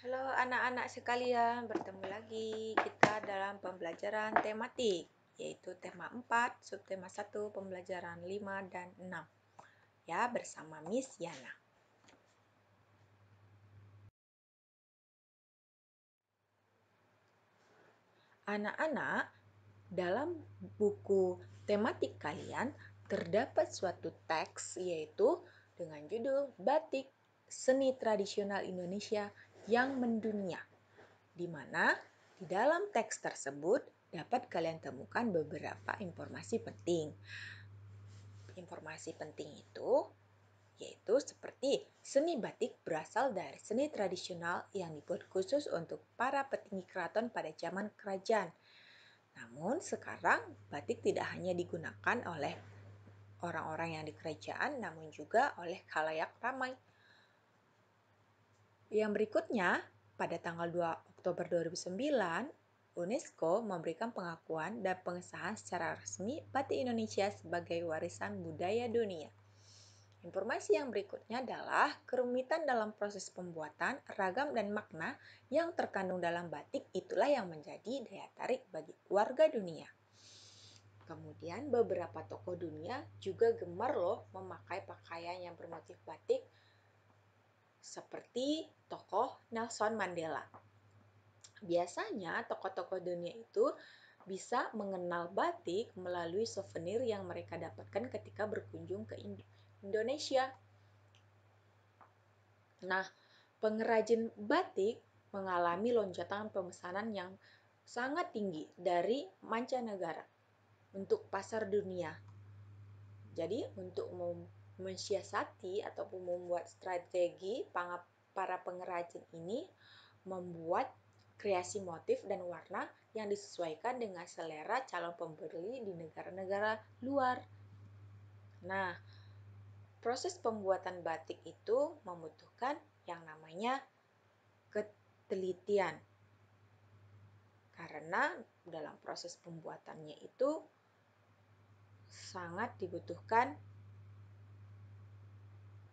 Halo anak-anak sekalian, bertemu lagi kita dalam pembelajaran tematik, yaitu tema 4, subtema 1, pembelajaran 5 dan 6. Ya, bersama Miss Yana. Anak-anak, dalam buku tematik kalian terdapat suatu teks yaitu dengan judul Batik Seni Tradisional Indonesia yang Mendunia, di mana di dalam teks tersebut dapat kalian temukan beberapa informasi penting. Informasi penting itu yaitu seperti seni batik berasal dari seni tradisional yang dibuat khusus untuk para petinggi keraton pada zaman kerajaan. Namun sekarang batik tidak hanya digunakan oleh orang-orang yang di kerajaan, namun juga oleh khalayak ramai. Yang berikutnya, pada tanggal 2 Oktober 2009, UNESCO memberikan pengakuan dan pengesahan secara resmi batik Indonesia sebagai warisan budaya dunia. Informasi yang berikutnya adalah kerumitan dalam proses pembuatan, ragam dan makna yang terkandung dalam batik itulah yang menjadi daya tarik bagi warga dunia. Kemudian beberapa tokoh dunia juga gemar loh memakai pakaian yang bermotif batik, seperti tokoh Nelson Mandela. Biasanya tokoh-tokoh dunia itu bisa mengenal batik melalui souvenir yang mereka dapatkan ketika berkunjung ke Indonesia. Nah, pengrajin batik mengalami lonjakan pemesanan yang sangat tinggi dari mancanegara untuk pasar dunia. Jadi, untuk mensiasati ataupun membuat strategi, para pengrajin ini membuat kreasi motif dan warna yang disesuaikan dengan selera calon pembeli di negara-negara luar. Nah, proses pembuatan batik itu membutuhkan yang namanya ketelitian. Karena dalam proses pembuatannya itu sangat dibutuhkan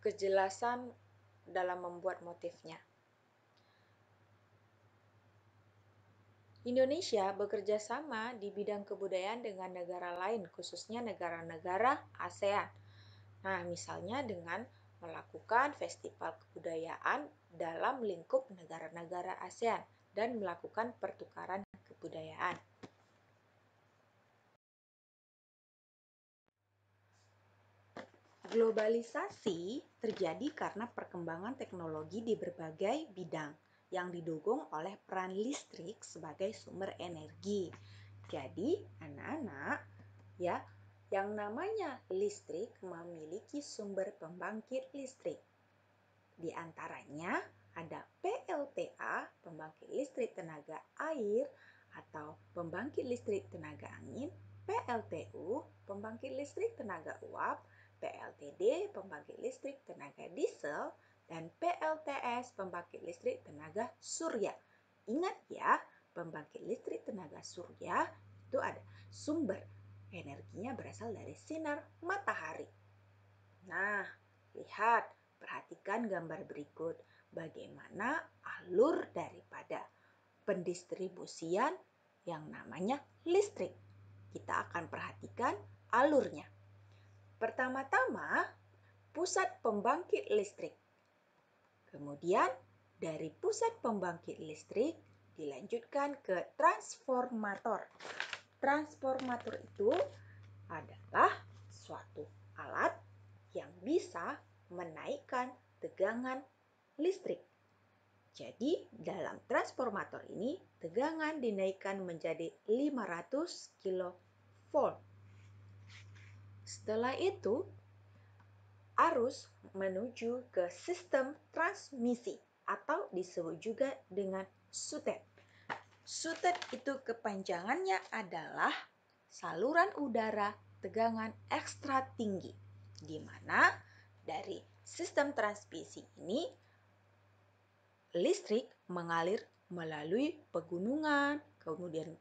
kejelasan dalam membuat motifnya. Indonesia bekerja sama di bidang kebudayaan dengan negara lain, khususnya negara-negara ASEAN. Nah, misalnya dengan melakukan festival kebudayaan dalam lingkup negara-negara ASEAN dan melakukan pertukaran kebudayaan. Globalisasi terjadi karena perkembangan teknologi di berbagai bidang yang didukung oleh peran listrik sebagai sumber energi. Jadi, anak-anak, ya, yang namanya listrik memiliki sumber pembangkit listrik. Di antaranya ada PLTA, pembangkit listrik tenaga air atau pembangkit listrik tenaga angin, PLTU, pembangkit listrik tenaga uap, PLTD, pembangkit listrik tenaga diesel, dan PLTS, pembangkit listrik tenaga surya. Ingat ya, pembangkit listrik tenaga surya itu ada sumber energinya berasal dari sinar matahari. Nah, lihat, perhatikan gambar berikut. Bagaimana alur daripada pendistribusian yang namanya listrik. Kita akan perhatikan alurnya. Pertama-tama, pusat pembangkit listrik. Kemudian, dari pusat pembangkit listrik dilanjutkan ke transformator. Transformator itu adalah suatu alat yang bisa menaikkan tegangan listrik. Jadi, dalam transformator ini tegangan dinaikkan menjadi 500 kV. Setelah itu, arus menuju ke sistem transmisi atau disebut juga dengan sutet. Sutet itu kepanjangannya adalah saluran udara tegangan ekstra tinggi, di mana dari sistem transmisi ini listrik mengalir melalui pegunungan, kemudian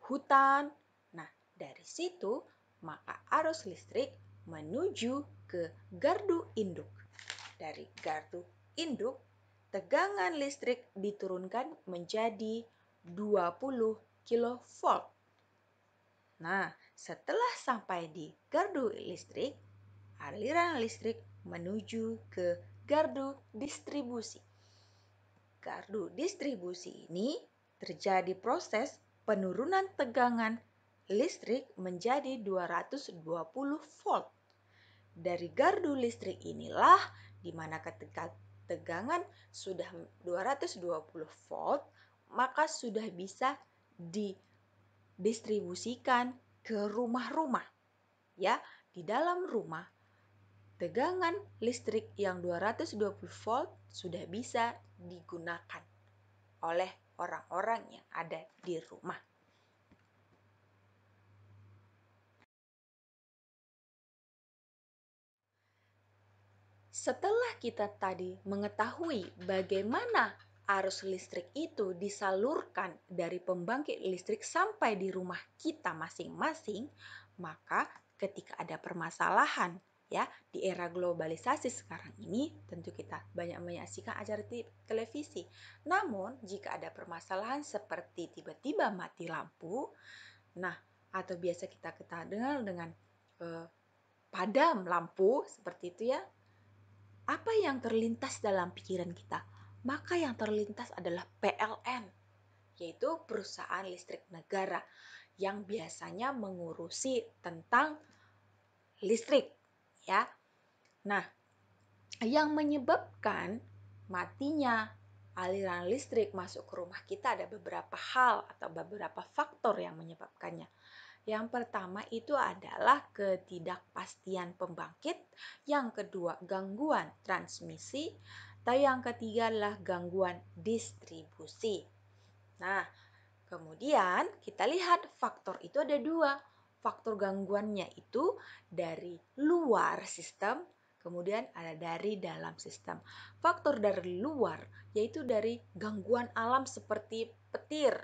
hutan. Nah, dari situ maka arus listrik menuju ke gardu induk. Dari gardu induk tegangan listrik diturunkan menjadi 20 kilovolt. Nah, setelah sampai di gardu listrik, aliran listrik menuju ke gardu distribusi. Gardu distribusi ini terjadi proses penurunan tegangan listrik menjadi 220 volt. Dari gardu listrik inilah di mana ketika tegangan sudah 220 volt, maka sudah bisa didistribusikan ke rumah-rumah. Ya, di dalam rumah tegangan listrik yang 220 volt sudah bisa digunakan oleh orang-orang yang ada di rumah. Setelah kita tadi mengetahui bagaimana arus listrik itu disalurkan dari pembangkit listrik sampai di rumah kita masing-masing, maka ketika ada permasalahan ya di era globalisasi sekarang ini, tentu kita banyak menyaksikan acara televisi. Namun, jika ada permasalahan seperti tiba-tiba mati lampu, nah atau biasa kita dengar dengan padam lampu seperti itu ya, apa yang terlintas dalam pikiran kita? Maka yang terlintas adalah PLN, yaitu perusahaan listrik negara yang biasanya mengurusi tentang listrik, ya. Nah, yang menyebabkan matinya aliran listrik masuk ke rumah kita ada beberapa hal atau beberapa faktor yang menyebabkannya. Yang pertama itu adalah ketidakpastian pembangkit, yang kedua gangguan transmisi, atau yang ketiga adalah gangguan distribusi. Nah, kemudian kita lihat faktor itu ada dua. Faktor gangguannya itu dari luar sistem, kemudian ada dari dalam sistem. Faktor dari luar yaitu dari gangguan alam seperti petir,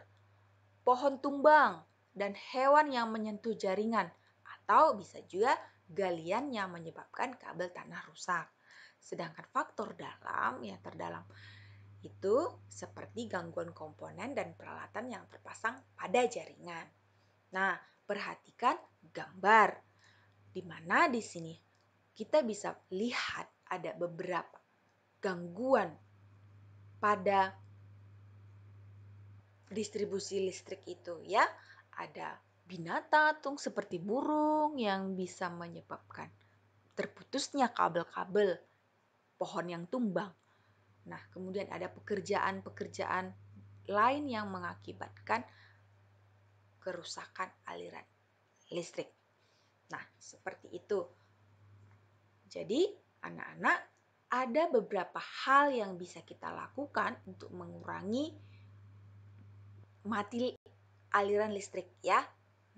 pohon tumbang, dan hewan yang menyentuh jaringan, atau bisa juga galian yang menyebabkan kabel tanah rusak. Sedangkan faktor dalam yang terdalam itu seperti gangguan komponen dan peralatan yang terpasang pada jaringan. Nah, perhatikan gambar di mana di sini kita bisa lihat ada beberapa gangguan pada distribusi listrik itu ya. Ada binatang seperti burung yang bisa menyebabkan terputusnya kabel-kabel, pohon yang tumbang. Nah, kemudian ada pekerjaan-pekerjaan lain yang mengakibatkan kerusakan aliran listrik. Nah, seperti itu. Jadi, anak-anak, ada beberapa hal yang bisa kita lakukan untuk mengurangi mati aliran listrik ya.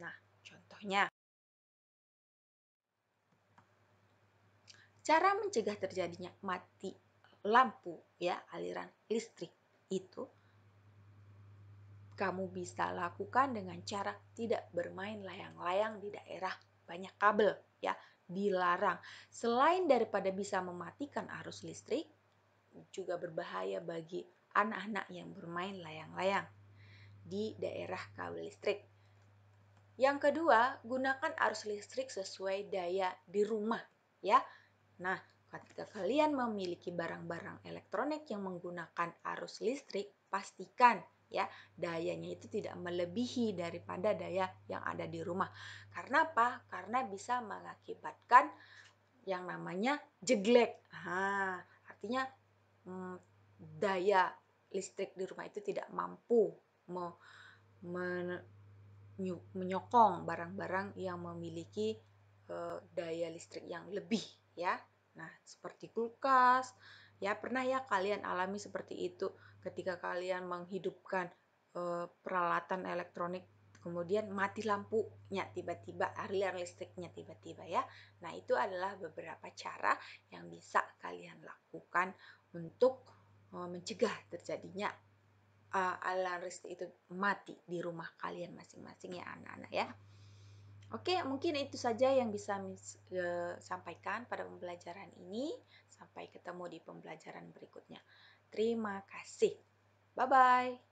Nah, contohnya cara mencegah terjadinya mati lampu ya, aliran listrik itu kamu bisa lakukan dengan cara tidak bermain layang-layang di daerah banyak kabel ya, dilarang. Selain daripada bisa mematikan arus listrik, juga berbahaya bagi anak-anak yang bermain layang-layang di daerah kabel listrik. Yang kedua, gunakan arus listrik sesuai daya di rumah ya. Nah, ketika kalian memiliki barang-barang elektronik yang menggunakan arus listrik, pastikan ya dayanya itu tidak melebihi daripada daya yang ada di rumah. Karena apa? Karena bisa mengakibatkan yang namanya jeglek. Artinya daya listrik di rumah itu tidak mampu menyokong barang-barang yang memiliki daya listrik yang lebih ya. Nah, seperti kulkas, ya pernah ya kalian alami seperti itu ketika kalian menghidupkan peralatan elektronik, kemudian mati lampunya tiba-tiba, aliran listriknya tiba-tiba ya. Nah, itu adalah beberapa cara yang bisa kalian lakukan untuk mencegah terjadinya aliran listrik itu mati di rumah kalian masing-masing ya anak-anak ya. Oke, mungkin itu saja yang bisa sampaikan pada pembelajaran ini. Sampai ketemu di pembelajaran berikutnya. Terima kasih. Bye-bye.